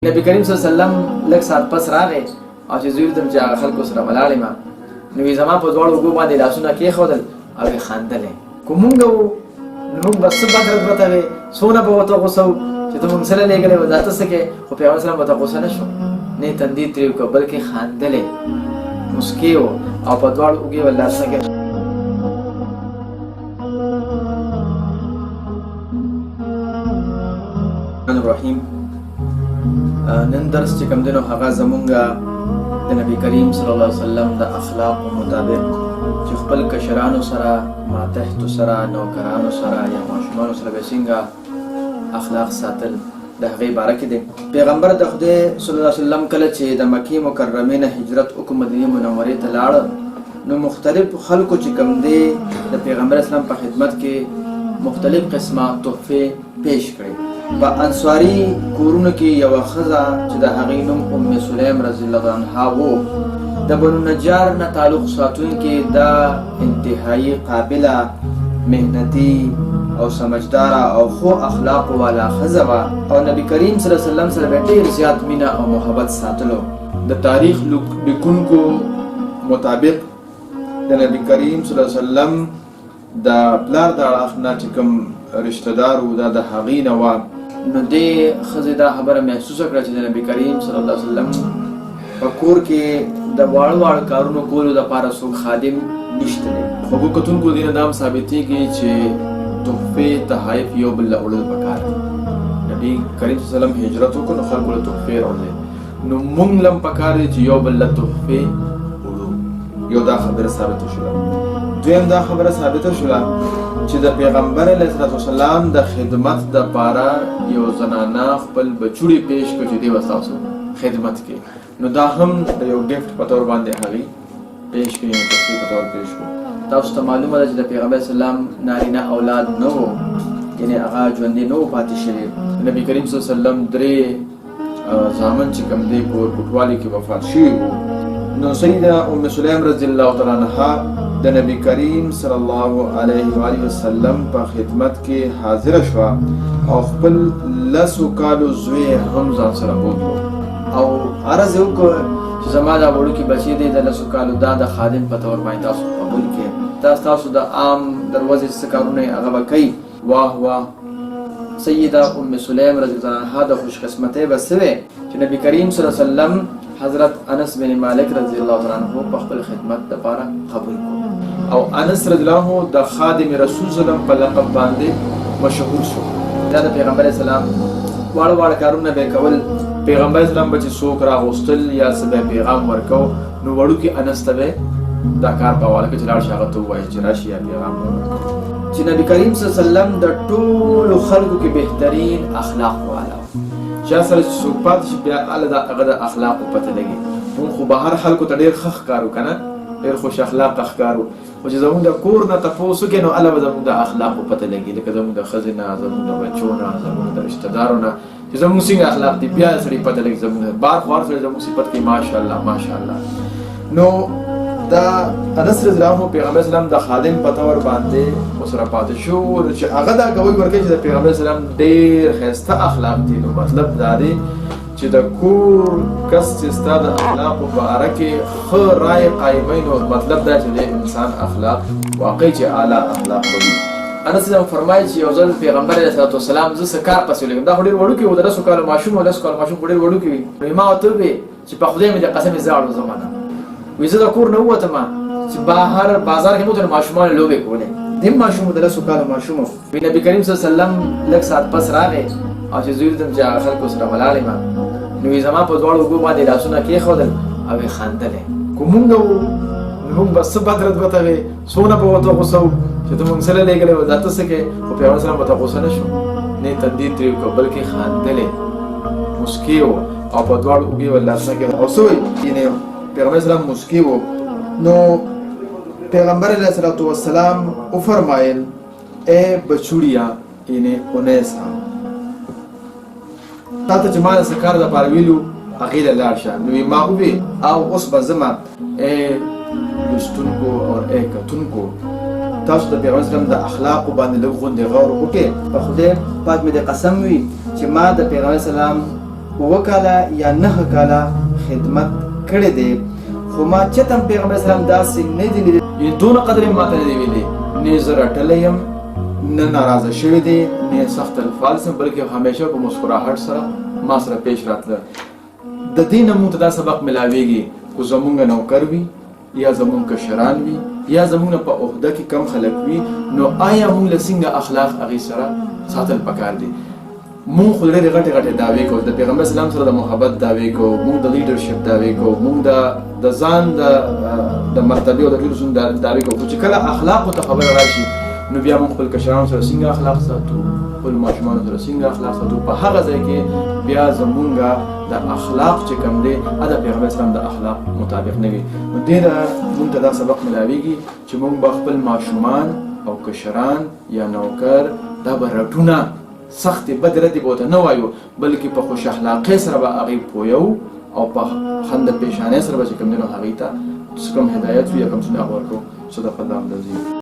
نبی کریم صلی الله علیه وسلم لږ ساعت پس راغی او چې زه ولیدم چې هغه خلکو سره ولاړ یم نو یې زما په دواړو اوږو باندې لاسونه کېښودل او یې خندلې که مونږ وو نو مونږ به څه بد رد ورته وې څونه به ورته غوسه وو چې ته مونږ سره لېږلی وه دا ته څه کوې خو پیغمبر سلام ورته غوسه نه شو نه یې تندي ترېو کړه بلکې خندلې مسکې و او په دواړو اوږې به لاسونه کې الرحیم نن درس چې کوم دی نو هغه زمونږ د نبی کریم صلی الله علیه وسلم د اخلاقو مطابق چې خپل کشرانو سره ماتحتو سره نوکرانو سره یا ماشومانو سره به څنګه اخلاق ساتل د هغې باره کې دی. پیغمبر د خدای صلی الله علیه وسلم کله چې د مکې مکرمې نه هجرت وکړ مدینې منورې ته لاړ نو مختلف خلکو چې کوم دی د پیغمبر اسلام په خدمت کې مختلف قسمه تحفې پیش کړې. په انصاري کورونو کې یوه ښځه چې د هغې نوم ام سلیم رضی الله عنها و د بنو نجار نه تعلق ساتونکې دا انتهایی قابله محنتي او سمجداره او خو اخلاق والا ښځه وه او نبی کریم صلی الله علیه وسلم سره به ډېر زیات مینه او محبت ساتلو. د تاریخ لیکونکو مطابق د نبی کریم صلی الله علیه وسلم د پلار د اړخ نه چې کوم رشته دار و دا د هغې نه وه نو دې ښځې دا خبره محسوسه کړه چې د نبی کریم صلی الله علیه وسلم په کور کې د واړه واړه کارونو کولو دپاره څوک خادم نشته دی. خوږو کتونکو دې نه دا هم ثابتېږي چې تحفې تحایف یو بل له وړل پکار دي. نبي کریم صلی الله علیه وسلم هجرت وکړو نو خلکو له تحفې راوړلې نو موږ له هم پکار دی چې یو بل له تحفې وړو. یو دا خبره ثابته شوله. دویم دا خبره ثابته شوله چې د پیغمبر علیه السلام د خدمت دپاره یو زنانه خپل بچوړي پیش کړو چې دې به ستاسو خدمت کوي نو دا هم د یو ګفټ په طور باندې هغې پیش کړي یو تحفې په طور پیش کړو. تاسو ته معلومه ده چې د پیغمبر اسلام نارینه اولاد نه و یعنې هغه ژوندي نه و پاتې شوي. نبي کریم صلی الله علیه وسلم درې زامن چې کوم دی په پټوالي کې وفات شوي وو نو سیده ام سلیم رضی الله تعالی عنها د نبی کریم صلی الله علیه و آله وسلم په خدمت کې حاضره شوه او خپل لسو کالو زوی هم ځان سره بوتلو او عرض یې وکړ چې زما دا وړوکي بچی دی د لسو کالو دا د خادم په طور باندې تاسو قبول کړئ تاسو د عام دروازې څه کارونه یې هغه به کوي. واه واه سیده ام سلیم رضی الله عنها د خوشقسمتۍ به څه وې چې نبی کریم صلی الله علیه وسلم حضرت انس بن مالک رضی الله عنه په خپل خدمت دپاره قبول کړو او انس رضی الله عنه د خادم رسول صلی الله علیه وسلم په لقب باندې مشهور شو. دا د پیغمبر اسلام واړه واړه کارونه به کول. پیغمبر اسلام به چې څوک راغوستل یا څه به پیغام ورکو نو وړوکي انس ته به دا کار په حواله کړي چې لاړ شي هغه ته ووایي چې راشي یا پیغام ورکړو. چې نبی کریم صلی الله علیه وسلم د ټولو خلکو کې بهترین اخلاق والا چا سره چې څوک پاتې شي بیا هغه د اخلاقو پته لګي. مونږ خو بهر خلکو ته ډېر ښه ښکارو که نه ډېر خوش اخلاقه ښکارو خو چې زمونږ د کور نه تپوس وکړې نو هله به زمونږ د اخلاقو پته لګي لکه زمونږ د ښځې نه زمونږ د بچو نه زمونږ د رشته دارو نه چې زمونږ څنګه اخلاق دي بیا سړي پته لګي زمونږ بار خو هر سړی زمونږ صفت کوي ماشاءالله ماشاءالله. نو دا انس رضی الله عنه پیغمبر اسلام د خادم په طور باندې ورسره پاتې شو چې هغه دا ګوی ورکوي چې د پیغمبر اسلام ډېر ښایسته اخلاق دي. نو مطلب دا دی چې د کور کس چې ستا د اخلاقو په باره کې ښه رایې قایموي نو مطلب دا چې د انسان اخلاق واقعي چې اعلی اخلاق به وي. انس فرمایي چې یو ځل پیغمبر علیه السلام زه څه کار پسې ولګم دا خو ډېر وړوکي و د لسو کالو ماشوم و لسو کالو ماشوم خو ډېر وړوکي وي نو ما ورته وویې چې په خدای مې د قسم یې زاړو زمانه وایي زه د کور نه ووتم چې بهر بازار کې مو ته ماشومانو لوبې کولې دیم ماشوم و د لسو کالو ماشوم وي. نبي کریم صلی الله علیه وسلم لږ ساعت پس راغی او چې زه ولیدم چې هغه خلکو سره ولاړ یم نو یې زما په دواړو اوږو باندې لاسونه کېښودل او یې خندلې. که مونږ وو نو مونږ به څه بد رد ورته وې څونه به ورته غوسه وو چې ته مونږ سره لېږلی وه دا ته څه کوې خو پیغمبر اسلام ورته غوسه نه شو نه یې تندي ترېو کړه بلکې خندلې مسکې و او په دواړو اوږې به لاسونه کېښودل او څه وایي یعنې پیغمبر اسلام مسکې و. نو پیغمبر علیه السلام وفرمایل ای بچوړیا یعنې اونیسه تا ته چې ما د څه کار دپاره ویلو هغې له لاړ شه. نو ما وویل او اوس به ځمه ای لوستونکو او ای کتونکو تاسو د پیغمبر اسلام د اخلاقو باندې لږ غوندې غور وکړئ. په خدای پاک مې د قسم وي چې ما د پیغمبر اسلام اوه کاله یا 9 کاله خدمت کړی دی، خو ما چېرته پیغمبر اسلام داسې نه دي لیدلي، یعنې دونه قدر یې ماته نه دی ویلي، نه زه راټلی یم، نه ناراضه شوی دی، نه سخت الفاظ یم، بلکې همیشه په مسکراهټ سره ما سره پیش راتله. د دې نه موږ ته دا سبق ملاویږي خو زمونږ نوکر وي یا زمونږ کشران وي یا زمونږ په عهده کې کم خلک وي، نو آیا موږ له څنګه اخلاق هغې سره ساتل پکار دي؟ مونږ خو ډېرې غټې غټې دعوې کوو، د پیغمبر اسلام سره د محبت دعوې کوو، مونږ د لیډرشپ دعوې کوو، مونږ د ځان د مرتبې او د ډېرو څیزونو دعوې کوو، خو چې کله اخلاقو ته خبره راشي نو بیا مونږ خپل کشرانو سره څنګه اخلاق ساتو، خپل ماشومانو سره څنګه اخلاق ساتو، په هغه ځای کې بیا زمونږ د اخلاق چې کوم دی د پیغمبر اسلام د اخلاق مطابق نه وي. نو ډېره مونږ ته دا سبق ملاویږي چې مونږ به خپل ماشومان او کشران یا نوکر دا به رټونه سختې بدې ردې به ورته نه وایو، بلکې په خوش اخلاقۍ سره به هغې پویو او په خنده پیشانۍ سره به چې کوم دی نو هغې ته څه کوم هدایت وي یا کوم څه هغه ورکړو. صدق الله العظیم.